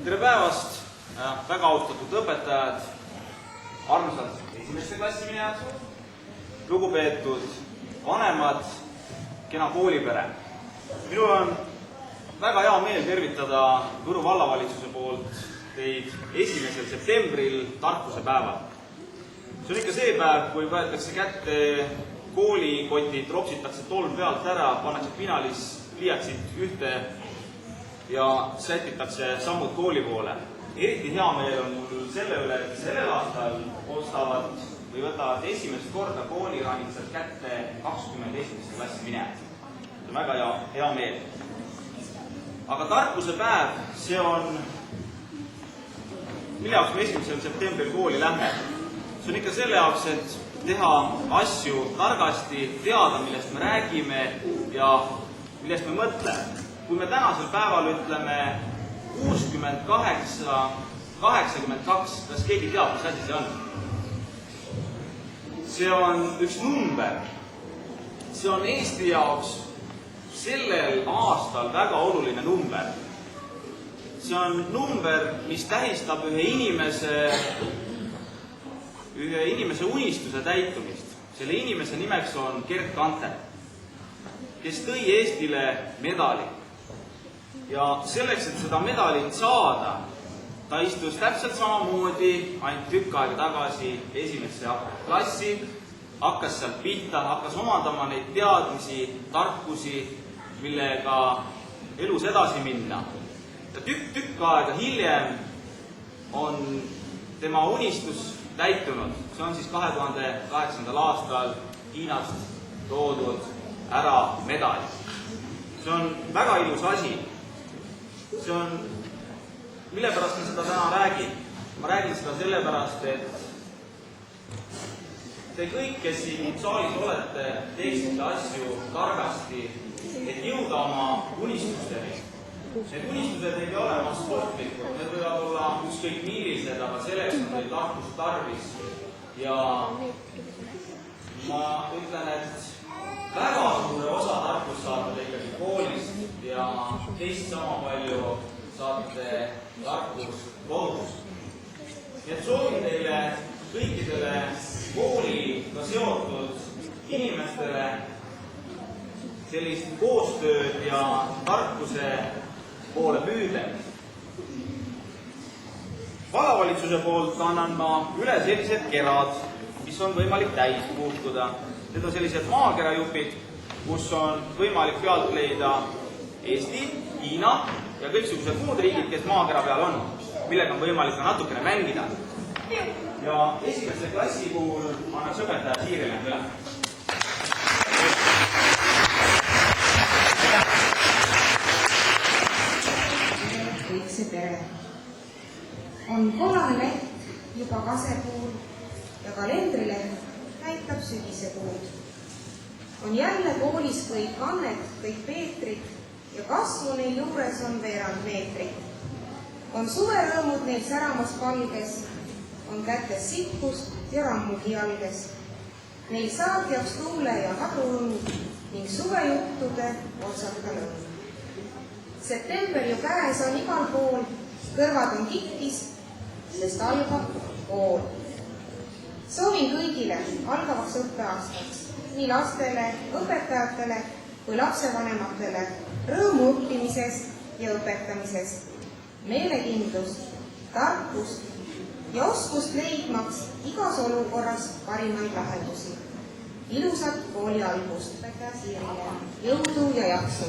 Tere päevast, väga austatud õpetajad, armsad esimesse klassi minejad, lugupeetud vanemad, kena koolipere. Minul on väga hea meel tervitada Võru vallavalitsuse poolt teid 1. septembril tarkuse päeval. See on ikka see päev, kui võetakse kätte koolikotid, ropsitakse tolm pealt ära, pannakse pinalis pliiatsid ühte ja sätitakse sammud kooli poole. Eriti hea meel on mul selle üle, et sellel aastal ostavad või võtavad esimest korda kooliranitsad kätte 21. klassi minejad. See on väga hea meel. Aga tarkuse päev, see on, mille jaoks me 1. septembril kooli lähme. See on ikka selle jaoks, et teha asju targasti, teada, millest me räägime ja millest me mõtleme. Kui me tänasel päeval ütleme 68, 82, kas keegi teab, mis asi see on? See on üks number. See on Eesti jaoks sellel aastal väga oluline number. See on number, mis tähistab ühe inimese unistuse täitumist. Selle inimese nimeks on Gerd Kanter, kes tõi Eestile medali. Ja selleks, et seda medalit saada, ta istus täpselt samamoodi ainult tükk aega tagasi 1. klassi, hakkas sealt pihta, hakkas omandama neid teadmisi, tarkusi, millega elus edasi minna. Ja tükk aega hiljem on tema unistus täitunud. See on siis 2008. aastal Hiinast toodud ära medal. See on väga ilus asi. See on, mille pärast ma seda täna räägin? Ma räägin seda sellepärast, et te kõik, kes siin saalis olete, teeksite asju targasti, et jõuda oma unistusteni. Need unistused ei pea olema sportlikud, need võivad olla ükskõik millised, aga selleks on teil tarkust tarvis. Ja ma ütlen, et väga suure osa tarkust saate ikkagi koolist ja teist sama palju saate tarkust kodust. Nii et soovin teile kõikidele kooliga seotud inimestele sellist koostööd ja tarkuse poole püüdlemist. Vallavalitsuse poolt annan ma üle sellised kerad, mis on võimalik täis puutuda. Need on sellised maakerajupid, kus on võimalik pealt leida Eesti, Hiina ja kõiksugused muud riigid, kes maakera peal on, millega on võimalik ka natukene mängida. Ja 1. klassi puhul annaks õpetaja Siirile üle. Kõik see pere. On kollane leht juba kasepuul ja kalendrileht näitab sügisekuud. On jälle koolis kõik Annet, kõik Peetrid ja kasvu neil juures on veerand meetrit. On suverõõmud neil säramas palges, on kätes sitkust ja rammugi jalges. Neil saadjaks tuule ja hadruõnd ning suvejuttude otsata lõõn. September ju käes on igal pool, kõrvad on kikkis, sest algab kool. Soovin kõigile algavaks õppeaastaks, nii lastele, õpetajatele kui lapsevanematele rõõmu õppimisest ja õpetamisest, meelekindlust, tarkust ja oskust leidmaks igas olukorras parimaid lahendusi. Ilusat kooli algust, õpetaja Siirile, jõudu ja jaksu!